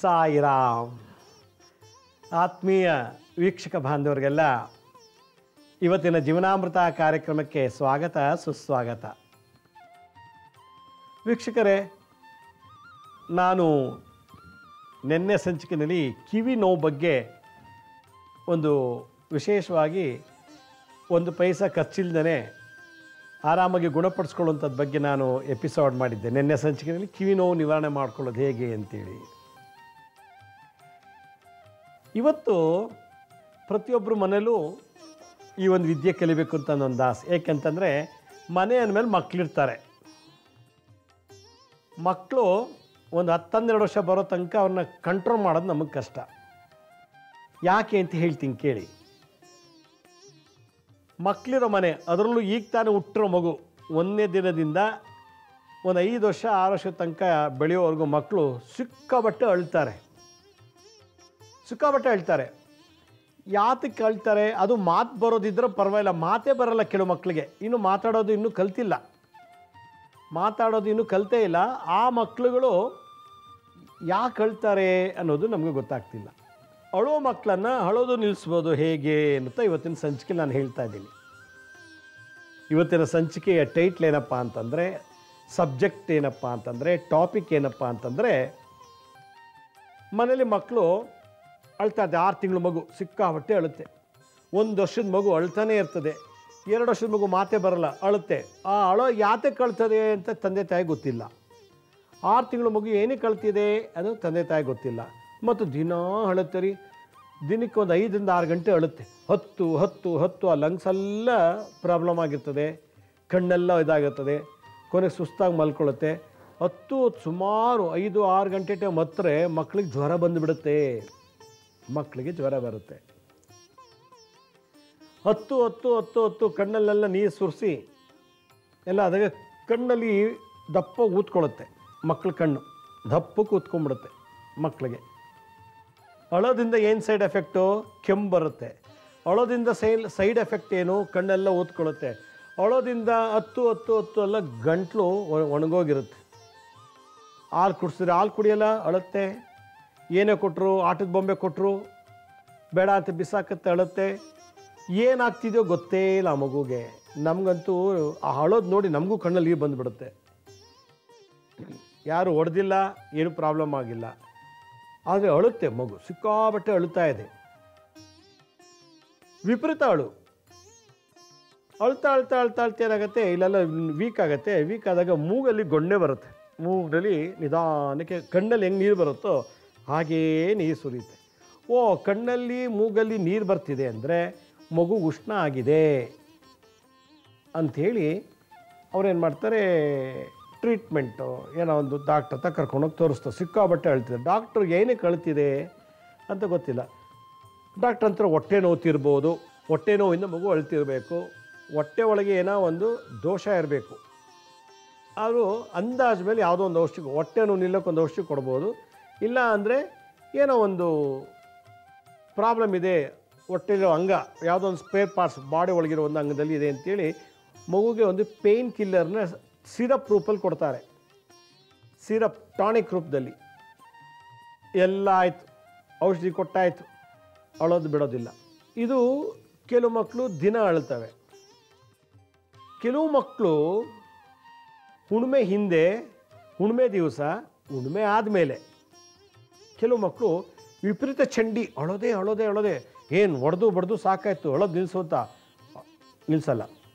ಸಾಯಿರಾಮ್. ಆತ್ಮೀಯ ವೀಕ್ಷಕ ಬಾಂಧವರಿಗೆಲ್ಲ ಇವತ್ತಿನ ಜೀವನಾಮೃತ ಕಾರ್ಯಕ್ರಮಕ್ಕೆ ಸ್ವಾಗತ ಸುಸ್ವಾಗತ. ವೀಕ್ಷಕರೇ, ನಾನು ನಿನ್ನೆ ಸಂಚಿಕೆಯಲ್ಲಿ ಕಿವಿ ನೋವು ಬಗ್ಗೆ ಒಂದು ವಿಶೇಷವಾಗಿ 1 ಪೈಸಾ ಖರ್ಚಿಲ್ದೇ ಆರಾಮಾಗಿ ಗುಣಪಡಿಸ್ಕೊಳ್ಳುವಂಥದ್ದು ಬಗ್ಗೆ ನಾನು ಎಪಿಸೋಡ್ ಮಾಡಿದ್ದೆ. ನಿನ್ನೆ ಸಂಚಿಕೆಯಲ್ಲಿ ಕಿವಿ ನೋವು ನಿವಾರಣೆ ಮಾಡ್ಕೊಳ್ಳೋದು ಹೇಗೆ ಅಂತೇಳಿ. ಇವತ್ತು ಪ್ರತಿಯೊಬ್ಬರ ಮನೇಲೂ ಈ ಒಂದು ವಿದ್ಯೆ ಕಲಿಬೇಕು ಅಂತ ಒಂದು ಆಸೆ. ಏಕೆಂತಂದರೆ ಮನೆ ಅಂದಮೇಲೆ ಮಕ್ಕಳಿರ್ತಾರೆ. ಮಕ್ಕಳು ಒಂದು 10-12 ವರ್ಷ ಬರೋ ತನಕ ಅವ್ರನ್ನ ಕಂಟ್ರೋಲ್ ಮಾಡೋದು ನಮಗೆ ಕಷ್ಟ. ಯಾಕೆ ಅಂತ ಹೇಳ್ತೀನಿ ಕೇಳಿ. ಮಕ್ಕಳಿರೋ ಮನೆ, ಅದರಲ್ಲೂ ಈಗ ತಾನೇ ಹುಟ್ಟಿರೋ ಮಗು 1ನೇ ದಿನದಿಂದ ಒಂದು 5 ವರ್ಷ 6 ವರ್ಷದ ತನಕ ಬೆಳೆಯೋವರೆಗೂ ಮಕ್ಕಳು ಸಿಕ್ಕಾಬಟ್ಟೆ ಅಳ್ತಾರೆ. ಯಾತಕ್ಕೆ ಅಳ್ತಾರೆ? ಅದು ಮಾತು ಬರೋದಿದ್ರೆ ಪರವಾಗಿಲ್ಲ, ಮಾತೇ ಬರೋಲ್ಲ ಕೆಲವು ಮಕ್ಕಳಿಗೆ. ಇನ್ನು ಮಾತಾಡೋದು ಇನ್ನೂ ಕಲಿತೇ ಇಲ್ಲ. ಆ ಮಕ್ಕಳುಗಳು ಯಾಕೆ ಅಳ್ತಾರೆ ಅನ್ನೋದು ನಮಗೆ ಗೊತ್ತಾಗ್ತಿಲ್ಲ. ಅಳೋ ಮಕ್ಕಳನ್ನು ಅಳೋದು ನಿಲ್ಲಿಸ್ಬೋದು ಹೇಗೆ ಅಂತ ಇವತ್ತಿನ ಸಂಚಿಕೆ ನಾನು ಹೇಳ್ತಾ ಇದ್ದೀನಿ. ಇವತ್ತಿನ ಸಂಚಿಕೆಯ ಟೈಟ್ಲ್ ಏನಪ್ಪ ಅಂತಂದರೆ, ಸಬ್ಜೆಕ್ಟ್ ಏನಪ್ಪ ಅಂತಂದರೆ, ಟಾಪಿಕ್ ಏನಪ್ಪ ಅಂತಂದರೆ, ಮನೇಲಿ ಮಕ್ಕಳು ಅಳ್ತಾ ಇದ್ದೆ. 6 ತಿಂಗಳು ಮಗು ಸಿಕ್ಕಾಬಟ್ಟೆ ಅಳುತ್ತೆ. 1 ವರ್ಷದ ಮಗು ಅಳ್ತಾನೆ ಇರ್ತದೆ. 2 ವರ್ಷದ ಮಗು ಮಾತೇ ಬರಲ್ಲ, ಅಳುತ್ತೆ. ಆ ಅಳೋ ಯಾತಕ್ಕೆ ಅಳ್ತದೆ ಅಂತ ತಂದೆ ತಾಯಿ ಗೊತ್ತಿಲ್ಲ. 6 ತಿಂಗಳು ಮಗು ಏನಕ್ಕೆ ಅಳ್ತಿದೆ ಅದು ತಂದೆ ತಾಯಿ ಗೊತ್ತಿಲ್ಲ. ಮತ್ತು ದಿನ ಅಳುತ್ತೆ ರೀ. ದಿನಕ್ಕೆ ಒಂದು 5-6 ಗಂಟೆ ಅಳುತ್ತೆ. ಹತ್ತು ಆ ಲಂಗ್ಸ್ ಎಲ್ಲ ಪ್ರಾಬ್ಲಮ್ ಆಗಿರ್ತದೆ. ಕಣ್ಣೆಲ್ಲ ಇದಾಗಿರ್ತದೆ. ಕೊನೆಗೆ ಸುಸ್ತಾಗಿ ಮಲ್ಕೊಳ್ಳುತ್ತೆ. ಸುಮಾರು 5-6 ಗಂಟೆ ಟೈಮ್ ಹತ್ತಿರ ಮಕ್ಕಳಿಗೆ ಜ್ವರ ಬಂದುಬಿಡುತ್ತೆ. ಹತ್ತು ಕಣ್ಣಲ್ಲೆಲ್ಲ ನೀರು ಸುರಿಸಿ ಎಲ್ಲ ಅದಾಗ ಕಣ್ಣಲ್ಲಿ ದಪ್ಪ ಊದ್ಕೊಳ್ಳುತ್ತೆ. ಮಕ್ಕಳ ಕಣ್ಣು ದಪ್ಪಕ್ಕೆ ಊದ್ಕೊಂಡ್ಬಿಡುತ್ತೆ ಮಕ್ಕಳಿಗೆ. ಅಳೋದಿಂದ ಏನು ಸೈಡ್ ಎಫೆಕ್ಟು? ಕೆಮ್ಮು ಬರುತ್ತೆ. ಅಳೋದಿಂದ ಸೈಡ್ ಎಫೆಕ್ಟ್ ಏನು? ಕಣ್ಣೆಲ್ಲ ಊದ್ಕೊಳ್ಳುತ್ತೆ. ಅಳೋದಿಂದ ಹತ್ತು ಎಲ್ಲ ಗಂಟ್ಲು ಒಣಗೋಗಿರುತ್ತೆ. ಹಾಲು ಕುಡಿಸಿದ್ರೆ ಹಾಲು ಕುಡಿಯಲ್ಲ, ಅಳುತ್ತೆ. ಏನೇ ಕೊಟ್ಟರು, ಆಟದ ಬೊಂಬೆ ಕೊಟ್ಟರು ಬೇಡ ಅಂತ ಬಿಸಾಕತ್ತೆ, ಅಳುತ್ತೆ. ಏನಾಗ್ತಿದೆಯೋ ಗೊತ್ತೇ ಇಲ್ಲ ಆ ಮಗುಗೆ. ನಮಗಂತೂ ಆ ಅಳೋದು ನೋಡಿ ನಮಗೂ ಕಣ್ಣಲ್ಲಿ ನೀರು ಬಂದುಬಿಡುತ್ತೆ. ಯಾರು ಹೊಡೆದಿಲ್ಲ, ಏನು ಪ್ರಾಬ್ಲಮ್ ಆಗಿಲ್ಲ, ಆದರೆ ಅಳುತ್ತೆ ಮಗು, ಸಿಕ್ಕಾಬಟ್ಟೆ ಅಳುತ್ತಾ ಇದೆ. ವಿಪರೀತ ಅಳ್ತಾ ಏನಾಗುತ್ತೆ, ಇಲ್ಲೆಲ್ಲ ವೀಕ್ ಆಗುತ್ತೆ. ವೀಕ್ ಆದಾಗ ಮೂಗಲ್ಲಿ ಗೊಣ್ಣೆ ಬರುತ್ತೆ. ಮೂಗಲ್ಲಿ ನಿಧಾನಕ್ಕೆ ಕಣ್ಣಲ್ಲಿ ಹೆಂಗೆ ನೀರು ಬರುತ್ತೋ ಹಾಗೇ ನೀರು ಸುರಿಯುತ್ತೆ. ಕಣ್ಣಲ್ಲಿ ಮೂಗಲ್ಲಿ ನೀರು ಬರ್ತಿದೆ ಅಂದರೆ ಮಗು ಉಷ್ಣ ಆಗಿದೆ ಅಂಥೇಳಿ ಅವ್ರೇನು ಮಾಡ್ತಾರೆ, ಟ್ರೀಟ್ಮೆಂಟು ಏನೋ ಒಂದು ಡಾಕ್ಟ್ರ್ ಹತ್ರ ಕರ್ಕೊಂಡೋಗಿ ತೋರಿಸ್ತಾರೆ. ಸಿಕ್ಕಾಬಟ್ಟೆ ಅಳ್ತಿದೆ. ಡಾಕ್ಟ್ರಿಗೆ ಏನಕ್ಕೆ ಅಳ್ತಿದೆ ಅಂತ ಗೊತ್ತಿಲ್ಲ. ಡಾಕ್ಟ್ರ್ ಹತ್ರ ಹೊಟ್ಟೆ ನೋವ್ತಿರ್ಬೋದು, ಹೊಟ್ಟೆ ನೋವಿಂದ ಮಗು ಅಳ್ತಿರಬೇಕು, ಹೊಟ್ಟೆ ಒಳಗೆ ಏನೋ ಒಂದು ದೋಷ ಇರಬೇಕು. ಅವರು ಅಂದಾಜು ಮೇಲೆ ಯಾವುದೋ ಒಂದು ಔಷಧಿ, ಹೊಟ್ಟೆ ನೋವು ನಿಲ್ಲಕ್ಕೊಂದು ಔಷಧಿ ಕೊಡ್ಬೋದು. ಇಲ್ಲ ಅಂದರೆ ಏನೋ ಒಂದು ಪ್ರಾಬ್ಲಮ್ ಇದೆ, ಹೊಟ್ಟೆಲಿರೋ ಅಂಗ ಯಾವುದೋ ಒಂದು ಸ್ಪೇರ್ ಪಾರ್ಟ್ಸ್ ಬಾಡಿ ಒಳಗಿರೋ ಒಂದು ಅಂಗದಲ್ಲಿ ಇದೆ ಅಂತೇಳಿ ಮಗುಗೆ ಒಂದು ಪೇಯ್ನ್ ಕಿಲ್ಲರ್ನ ಸಿರಪ್ ರೂಪಲ್ಲಿ ಕೊಡ್ತಾರೆ. ಸಿರಪ್ ಟಾನಿಕ್ ರೂಪದಲ್ಲಿ. ಎಲ್ಲ ಆಯಿತು, ಔಷಧಿ ಕೊಟ್ಟಾಯಿತು, ಅಳೋದು ಬಿಡೋದಿಲ್ಲ. ಇದು ಕೆಲವು ಮಕ್ಕಳು ದಿನ ಅಳ್ತವೆ. ಕೆಲವು ಮಕ್ಕಳು ಹುಣ್ಣಿಮೆ ಹಿಂದೆ, ಹುಣ್ಣಿಮೆ ದಿವಸ, ಹುಣ್ಣಿಮೆ ಆದಮೇಲೆ ಕೆಲವು ಮಕ್ಕಳು ವಿಪರೀತ ಚಂಡಿ, ಅಳೋದೇ ಏನು ಹೊಡೆದು ಸಾಕಾಯ್ತು, ಅಳೋದು ನಿಲ್ಲಿಸಲ್ಲ,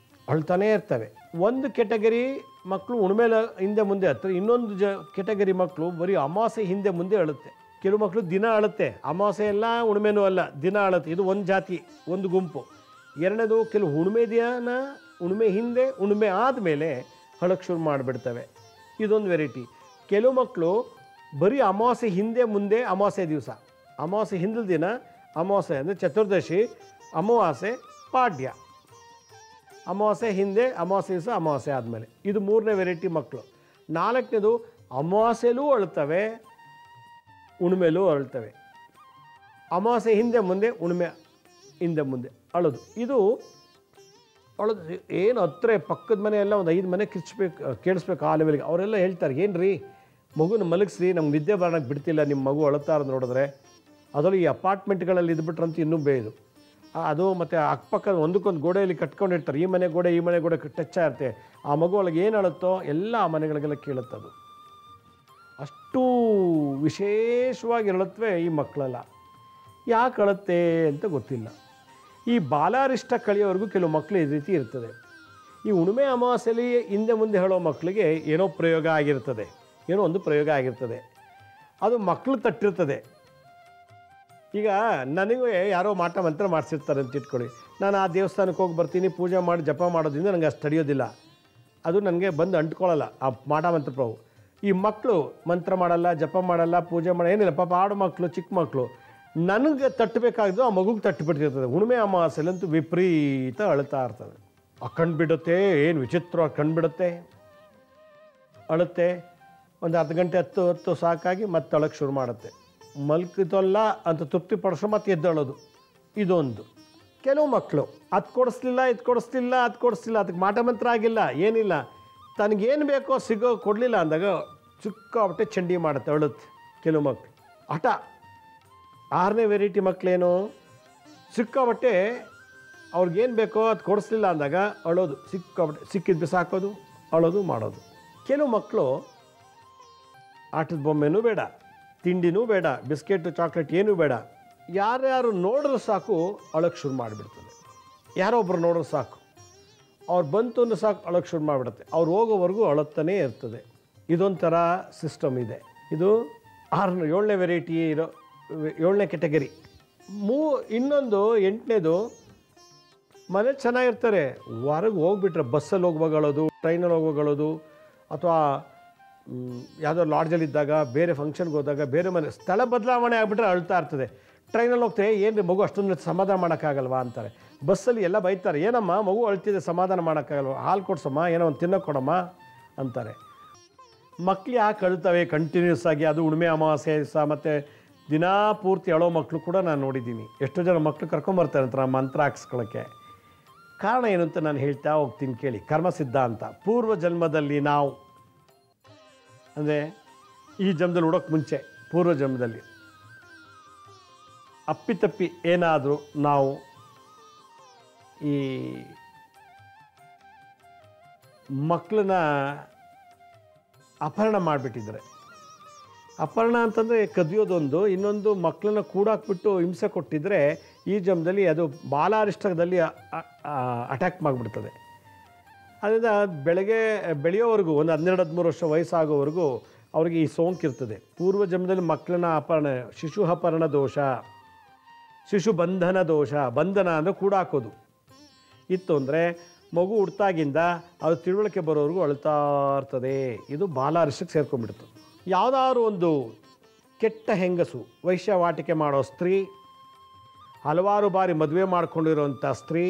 ಅಳ್ತಾನೇ ಇರ್ತವೆ. ಒಂದು ಕೆಟಗರಿ ಮಕ್ಕಳು ಹುಣ್ಣಿಮೆ ಹಿಂದೆ ಮುಂದೆ ಹತ್ತಾರೆ. ಇನ್ನೊಂದು ಕೆಟಗರಿ ಮಕ್ಕಳು ಬರೀ ಅಮಾವಾಸ್ಯೆ ಹಿಂದೆ ಮುಂದೆ ಅಳುತ್ತೆ. ಕೆಲವು ಮಕ್ಕಳು ದಿನ ಅಳುತ್ತೆ. ಅಮಾವಾಸ್ಯೆ ಎಲ್ಲ ಹುಣ್ಣಿಮೆನೂ ಅಲ್ಲ, ದಿನ ಅಳುತ್ತೆ. ಇದು ಒಂದು ಜಾತಿ, ಒಂದು ಗುಂಪು. ಎರಡನೇದು, ಕೆಲವು ಹುಣ್ಣಿಮೆ ಹಿಂದೆ, ಹುಣ್ಣಿಮೆ ಆದಮೇಲೆ ಅಳಕ್ಕೆ ಶುರು ಮಾಡಿಬಿಡ್ತವೆ. ಇದೊಂದು ವೆರೈಟಿ. ಕೆಲವು ಮಕ್ಕಳು ಬರೀ ಅಮಾವಾಸ್ಯೆ ಹಿಂದೆ ಮುಂದೆ, ಅಮಾವಾಸ್ಯೆ ದಿವಸ, ಅಮಾವಾಸ್ಯೆ ಹಿಂದಿನ ದಿನ, ಅಮಾವಾಸ್ಯೆ ಅಂದರೆ ಚತುರ್ದಶಿ, ಅಮಾವಾಸ್ಯೆ, ಪಾಡ್ಯ, ಅಮಾವಾಸ್ಯೆ ಹಿಂದೆ, ಅಮಾವಾಸ್ಯೆ ದಿವಸ, ಅಮಾವಾಸ್ಯೆ ಆದಮೇಲೆ. ಇದು 3ನೇ ವೆರೈಟಿ ಮಕ್ಕಳು. 4ನೇದು, ಅಮಾವಾಸ್ಯೆಲೂ ಅಳ್ತವೆ, ಹುಣ್ಣಿಮೆಲೂ ಅಳ್ತವೆ. ಅಮಾವಾಸ್ಯೆ ಹಿಂದೆ ಮುಂದೆ, ಹುಣ್ಣಿಮೆ ಹಿಂದೆ ಮುಂದೆ ಅಳೋದು. ಇದು ಅಳೋದು ಏನು ಹತ್ತಿರ ಪಕ್ಕದ ಮನೆ ಎಲ್ಲ ಒಂದು 5 ಮನೆ ಕೇಳಿಸ್ಬೇಕು ಆ ಲೆವೆಲ್ಗೆ. ಅವರೆಲ್ಲ ಹೇಳ್ತಾರೆ, ಏನು ರೀ ಮಗುನ ಮಲಗಿಸಿ ನಮ್ಗೆ ನಿದ್ದೆ ಬರೋಕ್ಕೆ ಬಿಡ್ತಿಲ್ಲ, ನಿಮ್ಮ ಮಗು ಅಳುತ್ತಾ ಇರೋದು ನೋಡಿದ್ರೆ. ಅದರಲ್ಲೂ ಈ ಅಪಾರ್ಟ್ಮೆಂಟ್ಗಳಲ್ಲಿ ಇದ್ಬಿಟ್ರಂತೂ ಇನ್ನೂ ಬೇದು. ಅದು ಮತ್ತು ಅಕ್ಕಪಕ್ಕ ಒಂದಕ್ಕೊಂದು ಗೋಡೆಯಲ್ಲಿ ಕಟ್ಕೊಂಡಿರ್ತಾರೆ, ಈ ಮನೆ ಗೋಡೆ ಟಚ್ ಆಗಿರುತ್ತೆ. ಆ ಮಗು ಒಳಗೆ ಏನು ಅಳುತ್ತೋ ಎಲ್ಲ ಆ ಮನೆಗಳಿಗೆಲ್ಲ ಕೇಳುತ್ತದು. ಅಷ್ಟು ವಿಶೇಷವಾಗಿ ಅಳುತ್ತವೆ ಈ ಮಕ್ಕಳೆಲ್ಲ. ಯಾಕೆ ಅಳುತ್ತೆ ಅಂತ ಗೊತ್ತಿಲ್ಲ. ಈ ಬಾಲಾರಿಷ್ಟ ಕಳೆಯೋವರೆಗೂ ಕೆಲವು ಮಕ್ಕಳು ಈ ರೀತಿ ಇರ್ತದೆ. ಈ ಹುಣ್ಣಿಮೆ ಅಮಾವಾಸ್ಯೆಯಲ್ಲಿ ಹಿಂದೆ ಮುಂದೆ ಹೇಳೋ ಮಕ್ಕಳಿಗೆ ಏನೋ ಪ್ರಯೋಗ ಆಗಿರ್ತದೆ, ಏನೋ ಒಂದು ಪ್ರಯೋಗ ಆಗಿರ್ತದೆ, ಅದು ಮಕ್ಕಳು ತಟ್ಟಿರ್ತದೆ. ಈಗ ನನಗೂ ಯಾರೋ ಮಾಟ ಮಂತ್ರ ಮಾಡಿಸಿರ್ತಾರೆ ಅಂತ ಇಟ್ಕೊಳ್ಳಿ, ನಾನು ಆ ದೇವಸ್ಥಾನಕ್ಕೆ ಹೋಗಿ ಬರ್ತೀನಿ, ಪೂಜೆ ಮಾಡಿ ಜಪ ಮಾಡೋದ್ರಿಂದ ನನಗೆ ಅಷ್ಟು ತಡೆಯೋದಿಲ್ಲ, ಅದು ನನಗೆ ಬಂದು ಅಂಟ್ಕೊಳ್ಳಲ್ಲ ಆ ಮಾಟ ಮಂತ್ರ ಪ್ರಭು. ಈ ಮಕ್ಕಳು ಮಂತ್ರ ಮಾಡಲ್ಲ, ಜಪ ಮಾಡಲ್ಲ, ಪೂಜೆ ಮಾಡೋ ಏನಿಲ್ಲ, ಪಾಪ ಆಡು ಮಕ್ಕಳು, ಚಿಕ್ಕ ಮಕ್ಕಳು, ನನಗೆ ತಟ್ಟಬೇಕಾಗಿದ್ದು ಆ ಮಗುಗೆ ತಟ್ಟಿಬಿಟ್ಟಿರ್ತದೆ. ಹುಣ್ಣಿಮೆ ಅಮಾವಾಸ್ಯೆಲಂತೂ ವಿಪರೀತ ಅಳುತ್ತಾ ಇರ್ತದೆ. ಕಂಡುಬಿಡುತ್ತೆ, ಏನು ವಿಚಿತ್ರವಾಗಿ ಕಂಡುಬಿಡುತ್ತೆ, ಅಳುತ್ತೆ. ಒಂದು ಅರ್ಧ ಗಂಟೆ ಹತ್ತು ಸಾಕಾಗಿ ಮತ್ತೆ ಅಳಕ್ಕೆ ಶುರು ಮಾಡುತ್ತೆ. ಮಲ್ಕಿತಲ್ಲ ಅಂತ ತೃಪ್ತಿ ಪಡಿಸೋ ಮತ್ತೆ ಎದ್ದಳೋದು. ಇದೊಂದು. ಕೆಲವು ಮಕ್ಕಳು ಅದು ಕೊಡಿಸ್ಲಿಲ್ಲ, ಇದು ಕೊಡಿಸ್ಲಿಲ್ಲ, ಅದು ಕೊಡಿಸ್ಲಿಲ್ಲ, ಅದಕ್ಕೆ ಮಾಟ ಮಂತ್ರ ಆಗಿಲ್ಲ, ಏನಿಲ್ಲ, ತನಗೇನು ಬೇಕೋ ಕೊಡಲಿಲ್ಲ ಅಂದಾಗ ಸಿಕ್ಕಾಬಟ್ಟೆ ಚಂಡಿ ಮಾಡುತ್ತೆ, ಅಳುತ್ತೆ. ಕೆಲವು ಮಕ್ಕಳು ಹಠ. 6ನೇ ವೆರೈಟಿ ಮಕ್ಕಳೇನು, ಸಿಕ್ಕಾಬಟ್ಟೆ ಅವ್ರಿಗೇನು ಬೇಕೋ ಅದು ಕೊಡಿಸ್ಲಿಲ್ಲ ಅಂದಾಗ ಅಳೋದು, ಸಿಕ್ಕಾಬಟ್ಟೆ ಸಿಕ್ಕಿದ್ದು ಬಿಸಾಕೋದು, ಅಳೋದು ಮಾಡೋದು. ಕೆಲವು ಮಕ್ಕಳು ಆಟದ ಬೊಮ್ಮೆನೂ ಬೇಡ, ತಿಂಡಿನೂ ಬೇಡ, ಬಿಸ್ಕೆಟು ಚಾಕ್ಲೇಟ್ ಏನೂ ಬೇಡ, ಯಾರ್ಯಾರು ನೋಡಿದ್ರೆ ಸಾಕು ಅಳಕ್ಕೆ ಶುರು ಮಾಡಿಬಿಡ್ತದೆ. ಯಾರೋ ಒಬ್ಬರು ನೋಡಿದ್ರೆ ಸಾಕು, ಅವ್ರು ಬಂತು ಅಂದ್ರೆ ಸಾಕು ಅಳಕ್ಕೆ ಶುರು ಮಾಡಿಬಿಡುತ್ತೆ. ಅವ್ರು ಹೋಗೋವರೆಗೂ ಅಳುತ್ತಾನೇ ಇರ್ತದೆ. ಇದೊಂಥರ ಸಿಸ್ಟಮ್ ಇದೆ. ಇದು 7ನೇ ವೆರೈಟಿ ಇರೋ 7ನೇ ಕೆಟಗರಿ. ಇನ್ನೊಂದು 8ನೇದು, ಮನೆ ಚೆನ್ನಾಗಿರ್ತಾರೆ, ಹೊರಗೆ ಹೋಗ್ಬಿಟ್ರೆ ಬಸ್ಸಲ್ಲಿ ಹೋಗುವಾಗ ಅಳೋದು, ಟ್ರೈನಲ್ಲಿ ಹೋಗುವಾಗ ಅಳೋದು, ಅಥವಾ ಯಾವುದೋ ಲಾಡ್ಜಲ್ಲಿದ್ದಾಗ, ಬೇರೆ ಫಂಕ್ಷನ್ಗೆ ಹೋದಾಗ, ಬೇರೆ ಮನೆ ಸ್ಥಳ ಬದಲಾವಣೆ ಆಗಿಬಿಟ್ರೆ ಅಳ್ತಾ ಇರ್ತದೆ. ಟ್ರೈನಲ್ಲಿ ಹೋಗ್ತಾರೆ, ಏನು ರೀ ಮಗು ಅಷ್ಟೊಂದು ಸಮಾಧಾನ ಮಾಡೋಕ್ಕಾಗಲ್ವಾ ಅಂತಾರೆ. ಬಸ್ಸಲ್ಲಿ ಎಲ್ಲ ಬೈತಾರೆ, ಏನಮ್ಮ ಮಗು ಅಳ್ತಿದೆ ಸಮಾಧಾನ ಮಾಡೋಕ್ಕಾಗಲ್ವ, ಹಾಲು ಕೊಡ್ಸಮ್ಮ, ಏನೋ ಒಂದು ತಿನ್ನೋಕೆ ಕೊಡಮ್ಮ ಅಂತಾರೆ. ಮಕ್ಳು ಯಾಕೆ ಅಳ್ತವೆ ಕಂಟಿನ್ಯೂಸ್ ಆಗಿ, ಅದು ಹುಣ್ಣಿಮೆ ಅಮಾವಾಸ್ಯೆ ದಿವಸ ಮತ್ತು ದಿನಾ ಪೂರ್ತಿ ಅಳೋ ಮಕ್ಕಳು ಕೂಡ ನಾನು ನೋಡಿದ್ದೀನಿ. ಎಷ್ಟೋ ಜನ ಮಕ್ಕಳು ಕರ್ಕೊಂಬರ್ತಾರೆ ಅಂತ ಮಂತ್ರ ಹಾಕ್ಸ್ಕೊಳ್ಳೋಕ್ಕೆ. ಕಾರಣ ಏನು ಅಂತ ನಾನು ಹೇಳ್ತಾ ಹೋಗ್ತೀನಿ ಕೇಳಿ. ಕರ್ಮಸಿದ್ಧ ಅಂತ. ಪೂರ್ವ ಜನ್ಮದಲ್ಲಿ ನಾವು, ಅಂದರೆ ಈ ಜನ್ಮದಲ್ಲಿ ಹುಡೋಕ್ಕೆ ಮುಂಚೆ ಪೂರ್ವ ಜನ್ಮದಲ್ಲಿ ಅಪ್ಪಿತಪ್ಪಿ ಏನಾದರೂ ನಾವು ಈ ಮಕ್ಕಳನ್ನ ಅಪಹರಣ ಮಾಡಿಬಿಟ್ಟಿದ್ರೆ, ಅಪಹರಣ ಅಂತಂದರೆ ಕದಿಯೋದೊಂದು, ಇನ್ನೊಂದು ಮಕ್ಕಳನ್ನ ಕೂಡಾಕ್ಬಿಟ್ಟು ಹಿಂಸೆ ಕೊಟ್ಟಿದ್ದರೆ ಈ ಜನ್ಮದಲ್ಲಿ ಅದು ಬಾಲಾರಿಷ್ಟದಲ್ಲಿ ಅಟ್ಯಾಕ್ ಮಾಡಿಬಿಡ್ತದೆ. ಅದರಿಂದ ಬೆಳೆಯೋವರೆಗೂ ಒಂದು 12-13 ವರ್ಷ ವಯಸ್ಸಾಗೋವರೆಗೂ ಅವ್ರಿಗೆ ಈ ಸೋಂಕಿರ್ತದೆ. ಪೂರ್ವ ಜನ್ಮದಲ್ಲಿ ಮಕ್ಕಳನ್ನ ಅಪಹರಣ, ಶಿಶು ಅಪಹರಣ ದೋಷ, ಶಿಶು ಬಂಧನ ದೋಷ. ಬಂಧನ ಅಂದರೆ ಕೂಡಾಕೋದು ಇತ್ತು ಅಂದರೆ ಮಗು ಹುಡ್ತಾಗಿಂದ ಅದು ತಿಳುವಳಿಕೆ ಬರೋವರೆಗೂ ಅಳ್ತಾ ಇರ್ತದೆ. ಇದು ಬಾಲಾರಿಷ್ಟಕ್ಕೆ ಸೇರ್ಕೊಂಡ್ಬಿಡ್ತು. ಯಾವುದಾದ್ರು ಒಂದು ಕೆಟ್ಟ ಹೆಂಗಸು, ವೈಶ್ಯವಾಟಿಕೆ ಮಾಡೋ ಸ್ತ್ರೀ, ಹಲವಾರು ಬಾರಿ ಮದುವೆ ಮಾಡಿಕೊಂಡಿರೋಂಥ ಸ್ತ್ರೀ,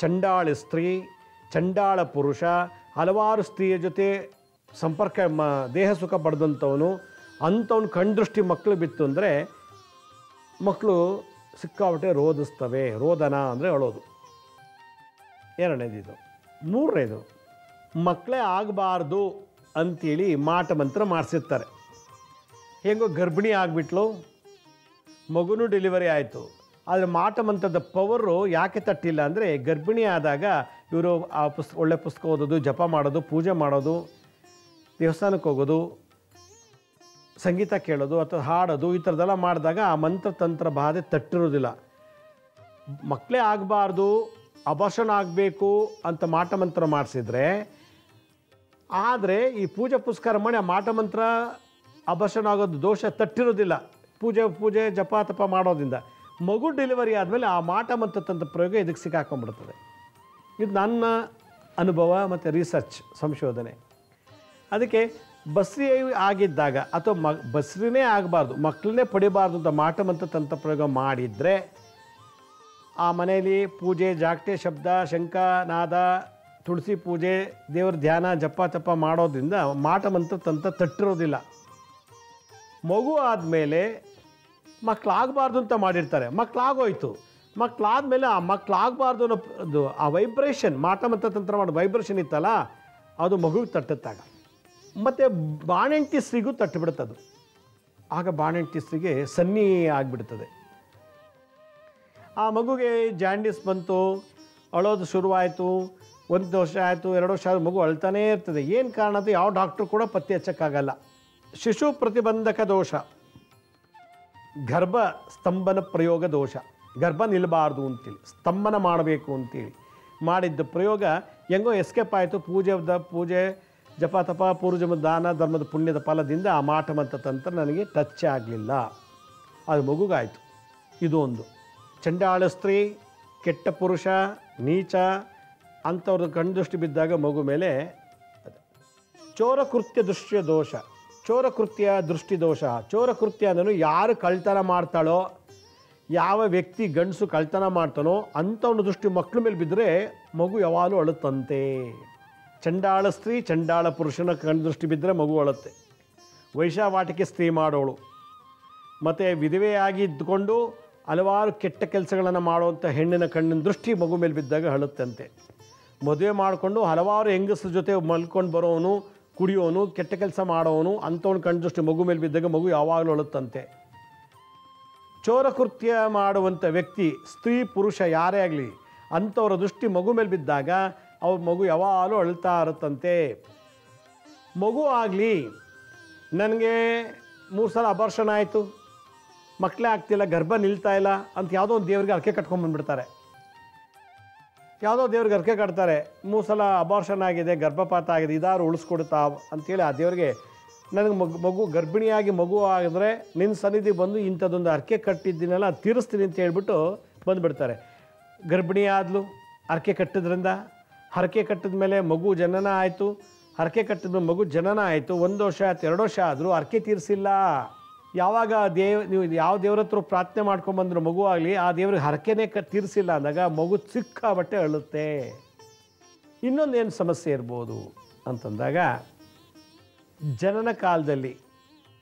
ಚಂಡಾಳ ಸ್ತ್ರೀ, ಚಂಡಾಳ ಪುರುಷ, ಹಲವಾರು ಸ್ತ್ರೀಯ ಜೊತೆ ಸಂಪರ್ಕ ದೇಹ ಸುಖ ಪಡೆದಂಥವನು, ಅಂಥವ್ನು ಕಣ್ದೃಷ್ಟಿ ಮಕ್ಕಳು ಬಿತ್ತು ಅಂದರೆ ಮಕ್ಕಳು ಸಿಕ್ಕಾಬಟ್ಟೆ ರೋಧಿಸ್ತವೆ. ರೋದನ ಅಂದರೆ ಅಳೋದು. 2ನೇದು. 3ನೇದು, ಮಕ್ಕಳೇ ಆಗಬಾರ್ದು ಅಂಥೇಳಿ ಮಾಟ ಮಂತ್ರ ಮಾಡಿಸಿರ್ತಾರೆ. ಹೇಗೋ ಗರ್ಭಿಣಿ ಆಗಿಬಿಟ್ಲು, ಮಗುನೂ ಡೆಲಿವರಿ ಆಯಿತು, ಆದರೆ ಮಾಟ ಮಂತ್ರದ ಪವರು ಯಾಕೆ ತಟ್ಟಿಲ್ಲ ಅಂದರೆ ಗರ್ಭಿಣಿ ಆದಾಗ ಇವರು ಆ ಒಳ್ಳೆ ಪುಸ್ತಕ ಓದೋದು, ಜಪ ಮಾಡೋದು, ಪೂಜೆ ಮಾಡೋದು, ದೇವಸ್ಥಾನಕ್ಕೆ ಹೋಗೋದು, ಸಂಗೀತ ಕೇಳೋದು ಅಥವಾ ಹಾಡೋದು, ಈ ಥರದ್ದೆಲ್ಲ ಮಾಡಿದಾಗ ಆ ಮಂತ್ರತಂತ್ರ ಬಾಧೆ ತಟ್ಟಿರೋದಿಲ್ಲ. ಮಕ್ಕಳೇ ಆಗಬಾರ್ದು, ಅಬಾರ್ಷನ್ ಆಗಬೇಕು ಅಂತ ಮಾಟ ಮಂತ್ರ ಮಾಡಿಸಿದ್ರೆ, ಆದರೆ ಈ ಪೂಜೆ ಪುಸ್ಕಾರ ಮಾಡಿ ಆ ಮಾಟ ಮಂತ್ರ ಅಬಾರ್ಷನ್ ಆಗೋದು ದೋಷ ತಟ್ಟಿರೋದಿಲ್ಲ. ಪೂಜೆ ಜಪ ತಪ ಮಾಡೋದ್ರಿಂದ ಮಗು ಡೆಲಿವರಿ ಆದಮೇಲೆ ಆ ಮಾಟ ಮಂತ್ರತಂತ್ರ ಪ್ರಯೋಗ ಇದಕ್ಕೆ ಸಿಕ್ಕಾಕೊಂಡ್ಬಿಡ್ತದೆ. ಇದು ನನ್ನ ಅನುಭವ ಮತ್ತು ರಿಸರ್ಚ್, ಸಂಶೋಧನೆ. ಅದಕ್ಕೆ ಬಸ್ರಿ ಆಗಿದ್ದಾಗ ಅಥವಾ ಬಸ್ರಿನೇ ಆಗಬಾರ್ದು, ಮಕ್ಕಳನ್ನೇ ಪಡಿಬಾರ್ದು ಅಂತ ಮಾಟ ಮಂತ್ರತಂತ್ರ ಪ್ರಯೋಗ ಮಾಡಿದರೆ ಆ ಮನೆಯಲ್ಲಿ ಪೂಜೆ, ಜಾಗಟೆ, ಶಬ್ದ, ಶಂಖ, ನಾದ, ತುಳಸಿ ಪೂಜೆ, ದೇವರ ಧ್ಯಾನ, ಜಪ ತಪ ಮಾಡೋದ್ರಿಂದ ಮಾಟ ಮಂತ್ರತಂತ್ರ ತಟ್ಟಿರೋದಿಲ್ಲ. ಮಗು ಆದಮೇಲೆ ಮಕ್ಕಳಾಗಬಾರ್ದು ಅಂತ ಮಾಡಿರ್ತಾರೆ, ಮಕ್ಕಳಾಗೋಯ್ತು. ಮಕ್ಕಳಾದಮೇಲೆ ಆ ಮಕ್ಕಳಾಗಬಾರ್ದು ಅನ್ನೋದು ಆ ವೈಬ್ರೇಷನ್, ಮಾಟ ಮಂತ್ರತಂತ್ರ ಮಾಡೋ ವೈಬ್ರೇಷನ್ ಇತ್ತಲ್ಲ, ಅದು ಮಗುಗೆ ತಟ್ಟುತ್ತಾಗ ಮತ್ತು ಬಾಣಂತಿಸ್ರಿಗೂ ತಟ್ಟಿಬಿಡುತ್ತದು. ಆಗ ಬಾಣಂತಿಸ್ರಿಗೆ ಸನ್ನಿ ಆಗಿಬಿಡ್ತದೆ. ಆ ಮಗುಗೆ ಜಾಂಡೀಸ್ ಬಂತು, ಅಳೋದು ಶುರುವಾಯಿತು. 1 ವರ್ಷ ಆಯಿತು, 2 ವರ್ಷ ಆದ ಮಗು ಅಳ್ತಾನೇ ಇರ್ತದೆ. ಏನು ಕಾರಣ ಅಂತ ಯಾವ ಡಾಕ್ಟ್ರು ಕೂಡ ಪತ್ತೆ ಹಚ್ಚಕ್ಕಾಗಲ್ಲ. ಶಿಶು ಪ್ರತಿಬಂಧಕ ದೋಷ, ಗರ್ಭ ಸ್ತಂಭನ ಪ್ರಯೋಗ ದೋಷ. ಗರ್ಭ ನಿಲ್ಲಬಾರ್ದು ಅಂತೇಳಿ ಸ್ತಂಭನ ಮಾಡಬೇಕು ಅಂತೇಳಿ ಮಾಡಿದ್ದ ಪ್ರಯೋಗ ಹೆಂಗೋ ಎಸ್ಕೇಪ್ ಆಯಿತು. ಪೂಜೆ ಜಪ ತಪ ಪೂರ್ವಜನ್ಮದ ದಾನ ಧರ್ಮದ ಪುಣ್ಯದ ಫಲದಿಂದ ಆ ಮಾಟಮಂತ ತಂತ್ರ ನನಗೆ ಟಚ್ ಆಗಲಿಲ್ಲ, ಅದು ಮಗುಗಾಯಿತು. ಇದು ಒಂದು. ಚಂಡಾಳ ಸ್ತ್ರೀ, ಕೆಟ್ಟ ಪುರುಷ, ನೀಚ ಅಂಥವ್ರದ್ದು ಕಣ್ದೃಷ್ಟಿ ಬಿದ್ದಾಗ ಮಗು ಮೇಲೆ ಚೋರಕೃತ್ಯ ದೃಷ್ಟಿಯ ದೋಷ. ಚೋರಕೃತ್ಯ ದೃಷ್ಟಿ ದೋಷ. ಚೋರಕೃತ್ಯ ಅಂದ್ರೂ ಯಾರು ಕಳ್ತನ ಮಾಡ್ತಾಳೋ, ಯಾವ ವ್ಯಕ್ತಿ ಗಂಡಸು ಕಳ್ತನ ಮಾಡ್ತಾನೋ ಅಂಥವನ ದೃಷ್ಟಿ ಮಕ್ಕಳ ಮೇಲೆ ಬಿದ್ದರೆ ಮಗು ಯಾವಾಗಲೂ ಅಳುತ್ತಂತೆ. ಚಂಡಾಳ ಸ್ತ್ರೀ, ಚಂಡಾಳ ಪುರುಷನ ಕಣ್ದೃಷ್ಟಿ ಬಿದ್ದರೆ ಮಗು ಅಳುತ್ತೆ. ವೈಶಾವಾಟಿಕೆ ಸ್ತ್ರೀ ಮಾಡೋಳು, ಮತ್ತು ವಿಧವೆಯಾಗಿ ಇದ್ದುಕೊಂಡು ಹಲವಾರು ಕೆಟ್ಟ ಕೆಲಸಗಳನ್ನು ಮಾಡುವಂಥ ಹೆಣ್ಣಿನ ಕಣ್ಣಿನ ದೃಷ್ಟಿ ಮಗು ಮೇಲೆ ಬಿದ್ದಾಗ ಅಳುತ್ತಂತೆ. ಮದುವೆ ಮಾಡಿಕೊಂಡು ಹಲವಾರು ಹೆಂಗಸ್ರ ಜೊತೆ ಮಲ್ಕೊಂಡು ಬರೋನು, ಕುಡಿಯೋನು, ಕೆಟ್ಟ ಕೆಲಸ ಮಾಡೋನು ಅಂಥವ್ನ ಕಣ್ಣು ದೃಷ್ಟಿ ಮಗು ಮೇಲೆ ಬಿದ್ದಾಗ ಮಗು ಯಾವಾಗಲೂ ಅಳುತ್ತಂತೆ. ಚೋರಕೃತ್ಯ ಮಾಡುವಂಥ ವ್ಯಕ್ತಿ, ಸ್ತ್ರೀ ಪುರುಷ ಯಾರೇ ಆಗಲಿ, ಅಂಥವ್ರ ದೃಷ್ಟಿ ಮಗು ಮೇಲೆ ಬಿದ್ದಾಗ ಅವ್ರ ಮಗು ಯಾವಾಗಲೂ ಅಳ್ತಾ ಇರುತ್ತಂತೆ. ಮಗು ಆಗಲಿ ನನಗೆ 3 ಸಲ ಅಬಾರ್ಷನ್ ಆಯಿತು, ಮಕ್ಕಳೇ ಆಗ್ತಿಲ್ಲ, ಗರ್ಭ ನಿಲ್ತಾ ಇಲ್ಲ ಅಂತ ಯಾವುದೋ ಒಂದು ದೇವ್ರಿಗೆ ಅರ್ಕೆ ಕಟ್ಕೊಂಡ್ಬಂದ್ಬಿಡ್ತಾರೆ. ಯಾವುದೋ ದೇವ್ರಿಗೆ ಅರ್ಕೆ ಕಟ್ತಾರೆ, 3 ಸಲ ಅಬಾರ್ಷನ್ ಆಗಿದೆ, ಗರ್ಭಪಾತ ಆಗಿದೆ, ಇದಾರು ಉಳಿಸ್ಕೊಡ್ತಾ ಅಂಥೇಳಿ ಆ ದೇವ್ರಿಗೆ ನನಗೆ ಮಗು ಗರ್ಭಿಣಿಯಾಗಿ ಮಗು ಆಗಿದ್ರೆ ನಿನ್ನ ಸನ್ನಿಧಿ ಬಂದು ಇಂಥದ್ದೊಂದು ಅರ್ಕೆ ಕಟ್ಟಿದ್ದೀನಲ್ಲ ಅದು ತೀರಿಸ್ತೀನಿ ಅಂತ ಹೇಳ್ಬಿಟ್ಟು ಬಂದುಬಿಡ್ತಾರೆ. ಗರ್ಭಿಣಿ ಆದಲು, ಹರಕೆ ಕಟ್ಟಿದ್ರಿಂದ, ಹರಕೆ ಕಟ್ಟಿದ ಮೇಲೆ ಮಗು ಜನನ ಆಯಿತು, ಹರಕೆ ಕಟ್ಟಿದ ಮಗು ಜನನ ಆಯಿತು, 1 ವರ್ಷ ಆಯ್ತು, 2 ವರ್ಷ ಆದರೂ ಹರಕೆ ತೀರಿಸಿಲ್ಲ. ಯಾವಾಗ ನೀವು ಯಾವ ದೇವ್ರ ಹತ್ರ ಪ್ರಾರ್ಥನೆ ಮಾಡ್ಕೊಂಬಂದ್ರು ಮಗು ಆಗಲಿ, ಆ ದೇವ್ರಿಗೆ ಹರಕೆನೇ ತೀರಿಸಿಲ್ಲ ಅಂದಾಗ ಮಗು ಸಿಕ್ಕಾಬಟ್ಟೆ ಅಳುತ್ತೆ. ಇನ್ನೊಂದೇನು ಸಮಸ್ಯೆ ಇರ್ಬೋದು ಅಂತಂದಾಗ, ಜನನ ಕಾಲದಲ್ಲಿ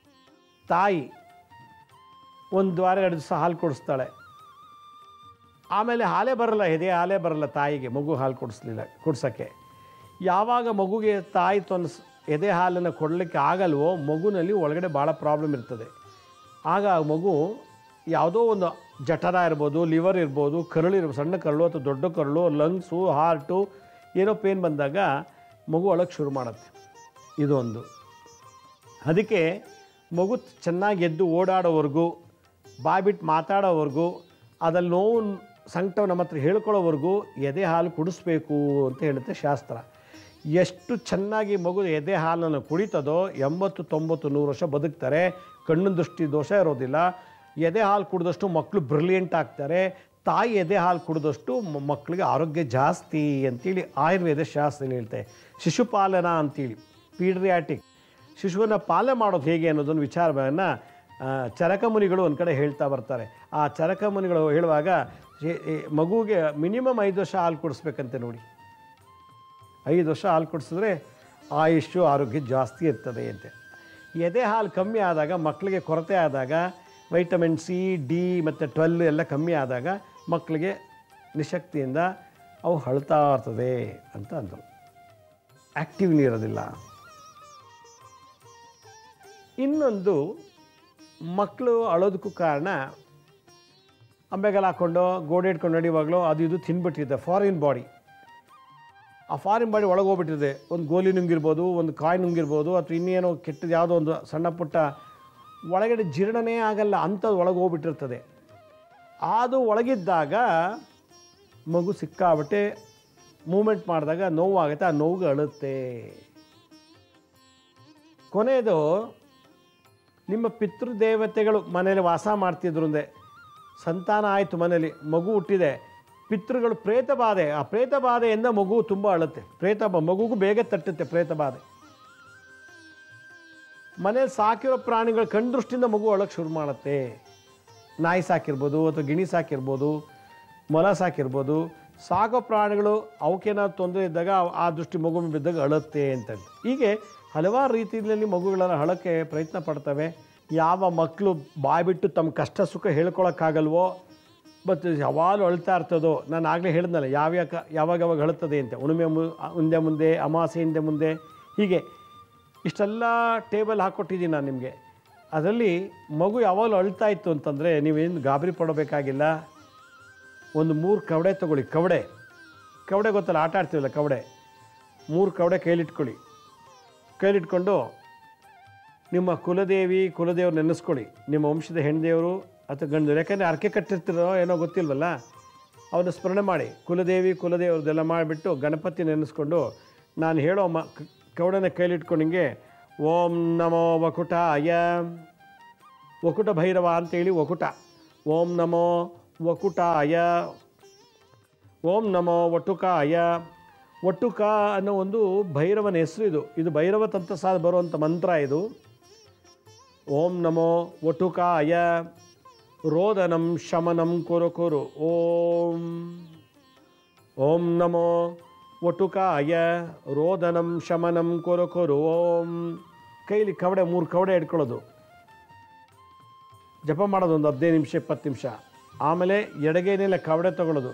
ತಾಯಿ 1 ವಾರ 2 ದಿವಸ ಹಾಲು ಕೊಡಿಸ್ತಾಳೆ, ಆಮೇಲೆ ಹಾಲೇ ಬರಲ್ಲ, ಎದೆ ಹಾಲೇ ಬರಲ್ಲ ತಾಯಿಗೆ, ಮಗು ಹಾಲು ಕೊಡ್ಸೋಕ್ಕೆ. ಯಾವಾಗ ಮಗುಗೆ ತಾಯಿ ಎದೆ ಹಾಲನ್ನು ಕೊಡಲಿಕ್ಕೆ ಆಗಲ್ವೋ ಮಗುನಲ್ಲಿ ಒಳಗಡೆ ಭಾಳ ಪ್ರಾಬ್ಲಮ್ ಇರ್ತದೆ. ಆಗ ಮಗು ಯಾವುದೋ ಒಂದು ಜಠರ ಇರ್ಬೋದು, ಲಿವರ್ ಇರ್ಬೋದು, ಕರಳಿರ್ಬೋದು, ಸಣ್ಣ ಕರಳು ಅಥವಾ ದೊಡ್ಡ ಕರಳು, ಲಂಗ್ಸು, ಹಾರ್ಟು ಏನೋ ಪೇನ್ ಬಂದಾಗ ಮಗು ಅಳಕ್ಕೆ ಶುರು ಮಾಡುತ್ತೆ. ಇದೊಂದು. ಅದಕ್ಕೆ ಮಗು ಚೆನ್ನಾಗಿ ಎದ್ದು ಓಡಾಡೋವರೆಗೂ, ಬಾಯ್ಬಿಟ್ಟು ಮಾತಾಡೋವರೆಗೂ, ಅದಲ್ಲಿ ನೋವು ಸಂಕಟ ನಮ್ಮ ಹತ್ರ ಹೇಳ್ಕೊಳ್ಳೋವರೆಗೂ ಎದೆ ಹಾಲು ಕುಡಿಸ್ಬೇಕು ಅಂತ ಹೇಳುತ್ತೆ ಶಾಸ್ತ್ರ. ಎಷ್ಟು ಚೆನ್ನಾಗಿ ಮಗು ಎದೆ ಹಾಲನ್ನು ಕುಡಿತದೋ 80, 90, 100 ವರ್ಷ ಬದುಕ್ತಾರೆ. ಕಣ್ಣಿನ ದೃಷ್ಟಿ ದೋಷ ಇರೋದಿಲ್ಲ. ಎದೆ ಹಾಲು ಕುಡಿದಷ್ಟು ಮಕ್ಕಳು ಬ್ರಿಲಿಯಂಟ್ ಆಗ್ತಾರೆ. ತಾಯಿ ಎದೆ ಹಾಲು ಕುಡಿದಷ್ಟು ಮಕ್ಕಳಿಗೆ ಆರೋಗ್ಯ ಜಾಸ್ತಿ ಅಂತೇಳಿ ಆಯುರ್ವೇದ ಶಾಸ್ತ್ರದಲ್ಲಿ ಹೇಳ್ತಾರೆ. ಶಿಶುಪಾಲನಾ ಅಂತೇಳಿ, ಪೀಡ್ರಿಯಾಟಿಕ್ ಶಿಶುವನ್ನು ಪಾಲನೆ ಮಾಡೋದು ಹೇಗೆ ಅನ್ನೋದೊಂದು ವಿಚಾರವನ್ನು ಚರಕ ಮುನಿಗಳು ಒಂದು ಕಡೆ ಹೇಳ್ತಾ ಬರ್ತಾರೆ. ಆ ಚರಕ ಮುನಿಗಳು ಹೇಳುವಾಗ ಮಗುವಿಗೆ ಮಿನಿಮಮ್ 5 ವರ್ಷ ಹಾಲು ಕುಡಿಸ್ಬೇಕಂತೆ ನೋಡಿ. 5 ವರ್ಷ ಹಾಲು ಕುಡಿಸಿದ್ರೆ ಆಯುಷ್ಯು ಆರೋಗ್ಯ ಜಾಸ್ತಿ ಇರ್ತದೆ ಅಂತೆ. ಎದೆ ಹಾಲು ಕಮ್ಮಿ ಆದಾಗ, ಮಕ್ಕಳಿಗೆ ಕೊರತೆ ಆದಾಗ, ವೈಟಮಿನ್ ಸಿ, ಡಿ ಮತ್ತು 12 ಎಲ್ಲ ಕಮ್ಮಿ ಆದಾಗ ಮಕ್ಕಳಿಗೆ ನಿಶಕ್ತಿಯಿಂದ ಅವು ಅಳ್ತಾ ಇರ್ತದೆ ಅಂತ ಅಂದರು. ಆ್ಯಕ್ಟಿವ್ ಇರೋದಿಲ್ಲ. ಇನ್ನೊಂದು, ಮಕ್ಕಳು ಅಳೋದಕ್ಕೂ ಕಾರಣ ಅಂಬೆಗಾಲು ಹಾಕ್ಕೊಂಡು ಗೋಡೆ ಇಟ್ಕೊಂಡು ನಡೆಯುವಾಗಲೂ ಅದು ಇದು ತಿನ್ಬಿಟ್ಟಿದೆ. ಫಾರಿನ್ ಬಾಡಿ, ಆ ಫಾರಿನ್ ಬಾಡಿ ಒಳಗೆ ಹೋಗ್ಬಿಟ್ಟಿದೆ. ಒಂದು ಗೋಲಿ ನುಂಗಿರ್ಬೋದು, ಒಂದು ಕಾಯಿ ನುಂಗಿರ್ಬೋದು, ಅಥವಾ ಇನ್ನೇನೋ ಕೆಟ್ಟದ್ದು ಯಾವುದೋ ಒಂದು ಸಣ್ಣ ಪುಟ್ಟ ಒಳಗಡೆ ಜೀರ್ಣನೇ ಆಗಲ್ಲ, ಅಂಥದ್ದು ಒಳಗೆ ಹೋಗ್ಬಿಟ್ಟಿರ್ತದೆ. ಅದು ಒಳಗಿದ್ದಾಗ ಮಗು ಸಿಕ್ಕಾಬಟ್ಟೆ ಮೂಮೆಂಟ್ ಮಾಡಿದಾಗ ನೋವಾಗುತ್ತೆ, ಆ ನೋವಿಗೆ ಅಳುತ್ತೆ. ಕೊನೆಯದು, ನಿಮ್ಮ ಪಿತೃದೇವತೆಗಳು ಮನೇಲಿ ವಾಸ ಮಾಡ್ತಿದ್ರಂದೆ, ಸಂತಾನ ಆಯಿತು, ಮನೇಲಿ ಮಗು ಹುಟ್ಟಿದೆ, ಪಿತೃಗಳು ಪ್ರೇತ ಬಾಧೆ, ಆ ಪ್ರೇತ ಬಾಧೆಯಿಂದ ಮಗು ತುಂಬ ಅಳುತ್ತೆ. ಮಗುಗೂ ಬೇಗ ತಟ್ಟುತ್ತೆ ಪ್ರೇತ ಬಾಧೆ. ಮನೇಲಿ ಸಾಕಿರೋ ಪ್ರಾಣಿಗಳ ಕಣ್ದೃಷ್ಟಿಯಿಂದ ಮಗು ಅಳಕ್ಕೆ ಶುರು ಮಾಡುತ್ತೆ. ನಾಯಿ ಸಾಕಿರ್ಬೋದು, ಅಥವಾ ಗಿಣಿ ಸಾಕಿರ್ಬೋದು, ಮೊಲ ಸಾಕಿರ್ಬೋದು, ಸಾಕೋ ಪ್ರಾಣಿಗಳು ಅವಕ್ಕೇನಾದ್ರು ತೊಂದರೆ ಇದ್ದಾಗ ಆ ದೃಷ್ಟಿ ಮಗು ಬಿದ್ದಾಗ ಅಳುತ್ತೆ ಅಂತ. ಹೀಗೆ ಹಲವಾರು ರೀತಿಯಲ್ಲಿ ಮಗುಗಳನ್ನು ಅಳಕ್ಕೆ ಪ್ರಯತ್ನ ಪಡ್ತವೆ. ಯಾವ ಮಕ್ಕಳು ಬಾಯ್ಬಿಟ್ಟು ತಮ್ಮ ಕಷ್ಟ ಸುಖ ಹೇಳ್ಕೊಳಕ್ಕಾಗಲ್ವೋ, ಮತ್ತು ಯಾವಾಗಲೂ ಅಳ್ತಾ ಇರ್ತದೋ, ನಾನು ಆಗಲೇ ಹೇಳಿದ್ನಲ್ಲ ಯಾವಾಗ ಅಳುತ್ತದೆ ಅಂತ, ಹುಣ್ಣಿಮೆ ಮುಂದೆ, ಅಮಾವಾಸ್ಯೆ ಹಿಂದೆ ಮುಂದೆ, ಹೀಗೆ ಇಷ್ಟೆಲ್ಲ ಟೇಬಲ್ ಹಾಕ್ಕೊಟ್ಟಿದ್ದೀನಿ ನಾನು ನಿಮಗೆ. ಅದರಲ್ಲಿ ಮಗು ಯಾವಾಗಲೂ ಅಳ್ತಾ ಇತ್ತು ಅಂತಂದರೆ ನೀವೇನು ಗಾಬರಿ ಪಡಬೇಕಾಗಿಲ್ಲ. ಒಂದು 3 ಕವಡೆ ತೊಗೊಳ್ಳಿ. ಕವಡೆ ಗೊತ್ತಲ್ಲ, ಆಟ ಆಡ್ತೀವಲ್ಲ ಕವಡೆ. 3 ಕವಡೆ ಕೈಲಿಟ್ಕೊಳ್ಳಿ. ಕೈಲಿಟ್ಕೊಂಡು ನಿಮ್ಮ ಕುಲದೇವ್ರು ನೆನೆಸ್ಕೊಳ್ಳಿ. ನಿಮ್ಮ ವಂಶದ ಹೆಣ್ದೇವರು ಅಥವಾ ಗಂಡು, ಯಾಕಂದರೆ ಅರ್ಕೆ ಕಟ್ಟಿರ್ತಿರೋ ಏನೋ ಗೊತ್ತಿಲ್ವಲ್ಲ, ಅವನ್ನ ಸ್ಮರಣೆ ಮಾಡಿ. ಕುಲದೇವ್ರದ್ದೆಲ್ಲ ಮಾಡಿಬಿಟ್ಟು ಗಣಪತಿ ನೆನೆಸ್ಕೊಂಡು ನಾನು ಹೇಳೋ ಕವಡನ ಕೈಲಿಟ್ಕೊಂಡು ಹಿಂಗೆ ಓಂ ನಮೋ ವಕುಟಾಯ, ವಕುಟ ಭೈರವ ಅಂತೇಳಿ ವಕುಟ, ಓಂ ನಮೋ ವಕುಟಾಯ, ಓಂ ನಮೋ ವಟುಕಾಯ. ವಟುಕ ಅನ್ನೋ ಒಂದು ಭೈರವನ ಹೆಸರು. ಇದು ಭೈರವ ತಂತ್ರಸಾದ ಬರುವಂಥ ಮಂತ್ರ ಇದು. ಓಂ ನಮೋ ವಟುಕಾಯ ರೋದನಂ ಶಮನಂ ಕುರು ಓಂ ನಮೋ ವಟುಕಾಯ ರೋದನಂ ಶಮನಂ ಕುರು ಓಂ. ಕೈಲಿ 3 ಕವಡೆ ಇಟ್ಕೊಳ್ಳೋದು, ಜಪ ಮಾಡೋದು ಒಂದು 15 ನಿಮಿಷ 20 ನಿಮಿಷ. ಆಮೇಲೆ ಎಡಗೈನೆಲ್ಲ ಕವಡೆ ತೊಗೊಳ್ಳೋದು,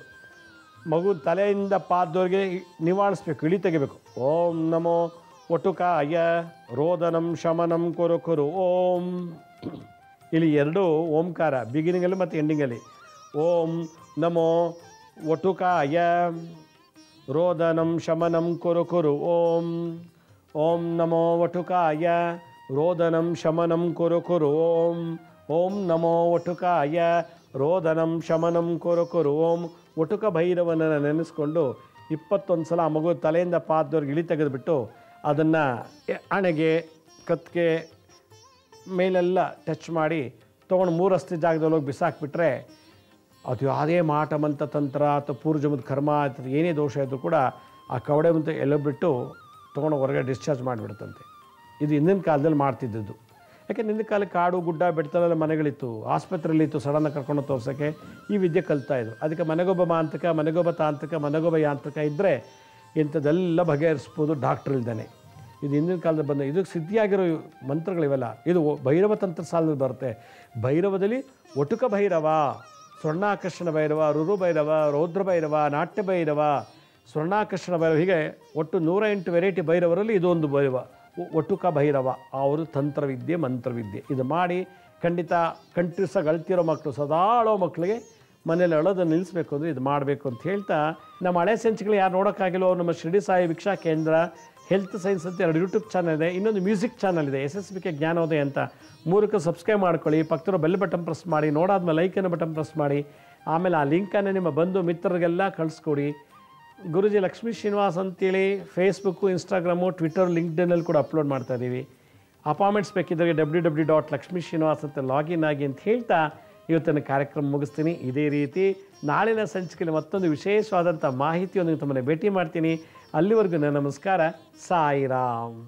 ಮಗು ತಲೆಯಿಂದ ಪಾದದವರೆಗೆ ನಿವಾಳಿಸ್ಬೇಕು, ಇಳಿ ತೆಗಿಬೇಕು. ಓಂ ನಮೋ ವಟುಕಾಯ ರೋದನಂ ಶಮನಂ ಕುರು ಓಂ. ಇಲ್ಲಿ 2 ಓಂಕಾರ, ಬಿಗಿನಿಂಗಲ್ಲಿ ಮತ್ತು ಎಂಡಿಂಗಲ್ಲಿ. ಓಂ ನಮೋ ವಟುಕಾಯ ರೋದನಂ ಶಮನಂ ಕುರು ಓಂ. ಓಂ ನಮೋ ವಟುಕಾಯ ರೋದನಂ ಶಮನಂ ಕುರು ಓಂ. ಓಂ ನಮೋ ವಟುಕಾಯ ರೋದನಂ ಶಮನಂ ಕುರು ಓಂ. ವಟುಕ ಭೈರವನನ್ನು ನೆನೆಸ್ಕೊಂಡು 21 ಸಲ ಆ ಮಗು ತಲೆಯಿಂದ ಪಾದದವರೆಗೆ ಇಳಿ ತೆಗೆದುಬಿಟ್ಟು ಅದನ್ನು ಹಣೆಗೆ ಕತ್ತಿಗೆ ಮೇಲೆಲ್ಲ ಟಚ್ ಮಾಡಿ ತೊಗೊಂಡು 3 ರಸ್ತೆ ಜಾಗದಲ್ಲಿ ಹೋಗಿ ಬಿಸಾಕ್ಬಿಟ್ರೆ ಅದು ಯಾವುದೇ ಮಾಟ ಮಂತ್ರ ತಂತ್ರ ಅಥವಾ ಪೂರ್ವಜನ್ಮದ ಕರ್ಮ ಅಥವಾ ಏನೇ ದೋಷ ಇದ್ದರೂ ಕೂಡ ಆ ಕವಡೆ ಮುಂದೆ ಎಲ್ಲ ಬಿಟ್ಟು ತೊಗೊಂಡು ಹೊರಗಡೆ ಡಿಸ್ಚಾರ್ಜ್ ಮಾಡಿಬಿಡುತ್ತಂತೆ. ಇದು ಹಿಂದಿನ ಕಾಲದಲ್ಲಿ ಮಾಡ್ತಿದ್ದದ್ದು. ಯಾಕೆ ಹಿಂದಿನ ಕಾಲಕ್ಕೆ ಕಾಡು ಗುಡ್ಡ ಬೆಟ್ಟದಲ್ಲೆಲ್ಲ ಮನೆಗಳಿತ್ತು, ಆಸ್ಪತ್ರೆಯಲ್ಲಿತ್ತು, ಸಡನ್ನಾಗಿ ಕರ್ಕೊಂಡು ತೋರ್ಸೋಕ್ಕೆ ಈ ವಿದ್ಯೆ ಕಲಿತಾಯಿದ್ರು. ಅದಕ್ಕೆ ಮನೆಗೊಬ್ಬ ಮಾಂತ್ರಿಕ, ಮನೆಗೊಬ್ಬ ತಾಂತ್ರಿಕ, ಮನೆಗೊಬ್ಬ ಯಾಂತ್ರಿಕ ಇದ್ದರೆ ಇಂಥದ್ದೆಲ್ಲ ಬಗೆಹರಿಸ್ಬೋದು ಡಾಕ್ಟ್ರ್ ಇಲ್ದೇ. ಇದು ಹಿಂದಿನ ಕಾಲದಲ್ಲಿ ಬಂದ, ಇದಕ್ಕೆ ಸಿದ್ಧಿಯಾಗಿರೋ ಮಂತ್ರಗಳಿವೆಲ್ಲ. ಇದು ಭೈರವ ತಂತ್ರ ಸಾಲದಲ್ಲಿ ಬರುತ್ತೆ. ಭೈರವದಲ್ಲಿ ವಟುಕ ಭೈರವ, ಸ್ವರ್ಣಾಕರ್ಷಣ ಭೈರವ, ರುರು ಭೈರವ, ರೌದ್ರ ಭೈರವ, ನಾಟ್ಯ ಭೈರವ, ಸ್ವರ್ಣಾಕರ್ಷಣ ಭೈರವ, ಹೀಗೆ ಒಟ್ಟು 108 ವೆರೈಟಿ ಭೈರವರಲ್ಲಿ ಇದೊಂದು ಭೈರವ ವಟುಕ ಭೈರವ. ಅವರು ತಂತ್ರವಿದ್ಯೆ ಮಂತ್ರವಿದ್ಯೆ ಇದು ಮಾಡಿ ಖಂಡಿತ ಕಂಠಿಸಗಳ್ತಿರೋ ಮಕ್ಕಳು, ಸದಾ ಅಳೋ ಮಕ್ಕಳಿಗೆ ಮನೇಲಿ ಅಳೋದನ್ನು ನಿಲ್ಲಿಸಬೇಕು ಅಂದರೆ ಇದು ಮಾಡಬೇಕು ಅಂತ ಹೇಳ್ತಾ, ನಮ್ಮ ಹಳೆ ಸಂಚಿಕೆಗಳು ಯಾರು ನೋಡೋಕ್ಕಾಗಿಲ್ಲೋ ನಮ್ಮ ಶಿರಡಿ ಸಾಯಿ ವೀಕ್ಷಾ ಕೇಂದ್ರ ಹೆಲ್ತ್ ಸೈನ್ಸ್ ಅಂತ 2 ಯೂಟ್ಯೂಬ್ ಚಾನಲ್ ಇದೆ, ಇನ್ನೊಂದು ಮ್ಯೂಸಿಕ್ ಚಾನಲ್ ಇದೆ SSBK ಜ್ಞಾನೋದಯ ಅಂತ. 3ಕ್ಕೆ ಸಬ್ಸ್ಕ್ರೈಬ್ ಮಾಡ್ಕೊಳ್ಳಿ, ಪಕ್ಕದ ಬೆಲ್ ಬಟನ್ ಪ್ರೆಸ್ ಮಾಡಿ, ನೋಡಾದ್ಮೇಲೆ ಲೈಕನ್ನು ಬಟನ್ ಪ್ರೆಸ್ ಮಾಡಿ, ಆಮೇಲೆ ಆ ಲಿಂಕನ್ನು ನಿಮ್ಮ ಬಂಧು ಮಿತ್ರರಿಗೆಲ್ಲ ಕಳಿಸ್ಕೊಡಿ. ಗುರುಜಿ ಲಕ್ಷ್ಮೀ ಶ್ರೀನಿವಾಸ್ ಅಂತೇಳಿ ಫೇಸ್ಬುಕ್ಕು, ಇನ್ಸ್ಟಾಗ್ರಾಮು, ಟ್ವಿಟರ್, ಲಿಂಕ್ಡ್ಇನ್ನಲ್ಲಿ ಕೂಡ ಅಪ್ಲೋಡ್ ಮಾಡ್ತಾಯಿದ್ದೀವಿ. ಅಪಾಯಿಂಟ್ಮೆಂಟ್ಸ್ ಬೇಕಿದ್ದರೆ www.lakshmisrinivas ಅಂತ ಲಾಗಿನ್ ಆಗಿ ಅಂತ ಹೇಳ್ತಾ ಇವತ್ತಿನ ಕಾರ್ಯಕ್ರಮ ಮುಗಿಸ್ತೀನಿ. ಇದೇ ರೀತಿ ನಾಳಿನ ಸಂಚಿಕೆಯಲ್ಲಿ ಮತ್ತೊಂದು ವಿಶೇಷವಾದಂಥ ಮಾಹಿತಿಯೊಂದಿಗೆ ತಮ್ಮನ್ನು ಭೇಟಿ ಮಾಡ್ತೀನಿ. ಅಲ್ಲಿವರೆಗೂ ನನ್ನ ನಮಸ್ಕಾರ. ಸಾಯಿರಾಮ್.